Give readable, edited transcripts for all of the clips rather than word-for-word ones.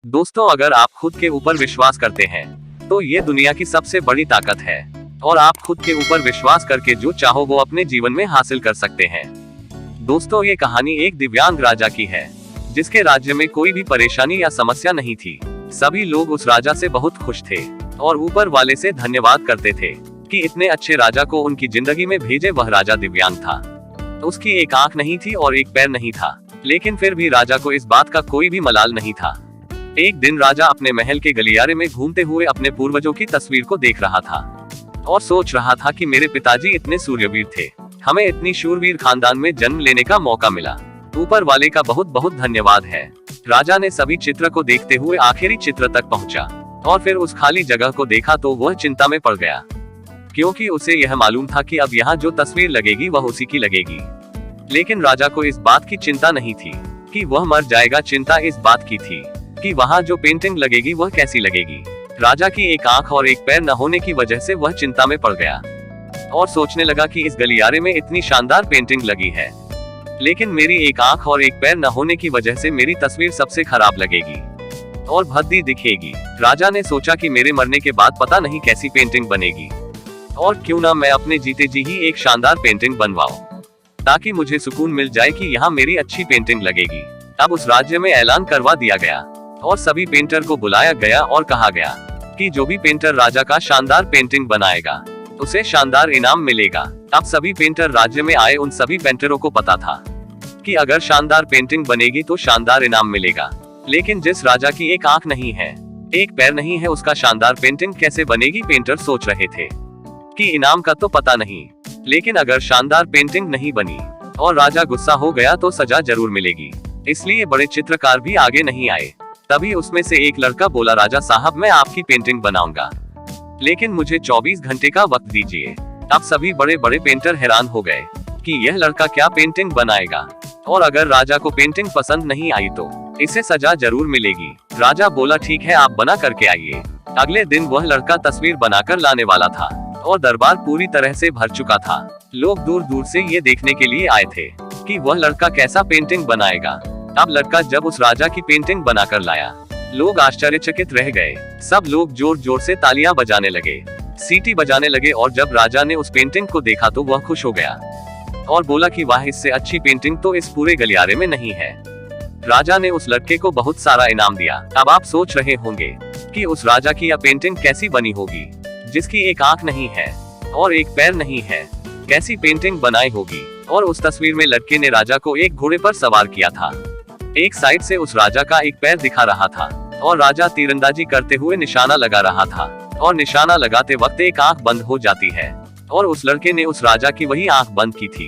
दोस्तों, अगर आप खुद के ऊपर विश्वास करते हैं तो ये दुनिया की सबसे बड़ी ताकत है और आप खुद के ऊपर विश्वास करके जो चाहो वो अपने जीवन में हासिल कर सकते हैं। दोस्तों, ये कहानी एक दिव्यांग राजा की है जिसके राज्य में कोई भी परेशानी या समस्या नहीं थी। सभी लोग उस राजा से बहुत खुश थे और ऊपर वाले से धन्यवाद करते थे कि इतने अच्छे राजा को उनकी जिंदगी में भेजे। वह राजा दिव्यांग था, उसकी एक आंख नहीं थी और एक पैर नहीं था, लेकिन फिर भी राजा को इस बात का कोई भी मलाल नहीं था। एक दिन राजा अपने महल के गलियारे में घूमते हुए अपने पूर्वजों की तस्वीर को देख रहा था और सोच रहा था कि मेरे पिताजी इतने सूर्यवीर थे, हमें इतनी शूरवीर खानदान में जन्म लेने का मौका मिला। ऊपर वाले का बहुत बहुत धन्यवाद है। राजा ने सभी चित्र को देखते हुए आखिरी चित्र तक पहुंचा और फिर उस खाली जगह को देखा तो वह चिंता में पड़ गया, क्योंकि उसे यह मालूम था कि अब यहाँ जो तस्वीर लगेगी वह उसी की लगेगी। लेकिन राजा को इस बात की चिंता नहीं थी कि वह मर जाएगा, चिंता इस बात की थी कि वहाँ जो पेंटिंग लगेगी वह कैसी लगेगी। राजा की एक आंख और एक पैर न होने की वजह से वह चिंता में पड़ गया और सोचने लगा कि इस गलियारे में इतनी शानदार पेंटिंग लगी है, लेकिन मेरी एक आंख और एक पैर न होने की वजह से मेरी तस्वीर सबसे खराब लगेगी और भद्दी दिखेगी। राजा ने सोचा कि मेरे मरने के बाद पता नहीं कैसी पेंटिंग बनेगी और क्यों ना मैं अपने जीते जी ही एक शानदार पेंटिंग बनवाऊं, ताकि मुझे सुकून मिल जाए कि यहाँ मेरी अच्छी पेंटिंग लगेगी। अब उस राज्य में ऐलान करवा दिया गया और सभी पेंटर को बुलाया गया और कहा गया कि जो भी पेंटर राजा का शानदार पेंटिंग बनाएगा उसे शानदार इनाम मिलेगा। अब सभी पेंटर राज्य में आए। उन सभी पेंटरों को पता था कि अगर शानदार पेंटिंग बनेगी तो शानदार इनाम मिलेगा, लेकिन जिस राजा की एक आंख नहीं है, एक पैर नहीं है, उसका शानदार पेंटिंग कैसे बनेगी। पेंटर सोच रहे थे कि इनाम का तो पता नहीं, लेकिन अगर शानदार पेंटिंग नहीं बनी और राजा गुस्सा हो गया तो सजा जरूर मिलेगी। इसलिए बड़े चित्रकार भी आगे नहीं आए। तभी उसमें से एक लड़का बोला, राजा साहब, मैं आपकी पेंटिंग बनाऊंगा, लेकिन मुझे 24 घंटे का वक्त दीजिए। अब सभी बड़े बड़े पेंटर हैरान हो गए कि यह लड़का क्या पेंटिंग बनाएगा, और अगर राजा को पेंटिंग पसंद नहीं आई तो इसे सजा जरूर मिलेगी। राजा बोला, ठीक है, आप बना करके आइए। अगले दिन वह लड़का तस्वीर बनाकर लाने वाला था और दरबार पूरी तरह से भर चुका था। लोग दूर दूर से ये देखने के लिए आए थे कि वह लड़का कैसा पेंटिंग बनाएगा। अब लड़का जब उस राजा की पेंटिंग बनाकर लाया, लोग आश्चर्यचकित रह गए। सब लोग जोर जोर से तालियां बजाने लगे, सीटी बजाने लगे, और जब राजा ने उस पेंटिंग को देखा तो वह खुश हो गया और बोला कि वाह, इससे अच्छी पेंटिंग तो इस पूरे गलियारे में नहीं है। राजा ने उस लड़के को बहुत सारा इनाम दिया। अब आप सोच रहे होंगे कि उस राजा की यह पेंटिंग कैसी बनी होगी, जिसकी एक आंख नहीं है और एक पैर नहीं है, कैसी पेंटिंग बनाई होगी। और उस तस्वीर में लड़के ने राजा को एक घोड़े पर सवार किया था। एक साइड से उस राजा का एक पैर दिखा रहा था और राजा तीरंदाजी करते हुए निशाना लगा रहा था, और निशाना लगाते वक्त एक आंख बंद हो जाती है, और उस लड़के ने उस राजा की वही आंख बंद की थी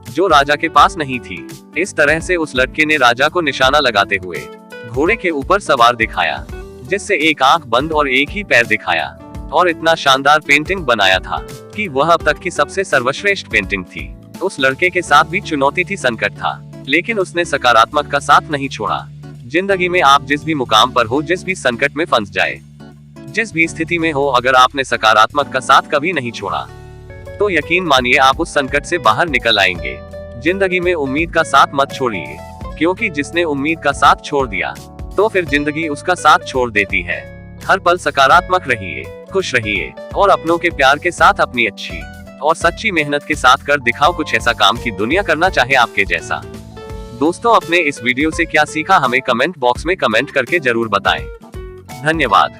जो राजा के पास नहीं थी। इस तरह से उस लड़के ने राजा को निशाना लगाते हुए घोड़े के ऊपर सवार दिखाया, जिससे एक आंख बंद और एक ही पैर दिखाया, और इतना शानदार पेंटिंग बनाया था कि वह अब तक की सबसे सर्वश्रेष्ठ पेंटिंग थी। उस लड़के के साथ भी चुनौती थी, संकट था, लेकिन उसने सकारात्मक का साथ नहीं छोड़ा। जिंदगी में आप जिस भी मुकाम पर हो, जिस भी संकट में फंस जाए, जिस भी स्थिति में हो, अगर आपने सकारात्मक का साथ कभी नहीं छोड़ा तो यकीन मानिए आप उस संकट से बाहर निकल आएंगे। जिंदगी में उम्मीद का साथ मत छोड़िए, क्योंकि जिसने उम्मीद का साथ छोड़ दिया तो फिर जिंदगी उसका साथ छोड़ देती है। हर पल सकारात्मक रहिए, खुश रहिए और अपनों के प्यार के साथ अपनी अच्छी और सच्ची मेहनत के साथ कर दिखाओ कुछ ऐसा काम कि दुनिया करना चाहे आपके जैसा। दोस्तों, अपने इस वीडियो से क्या सीखा हमें कमेंट बॉक्स में कमेंट करके जरूर बताएं। धन्यवाद।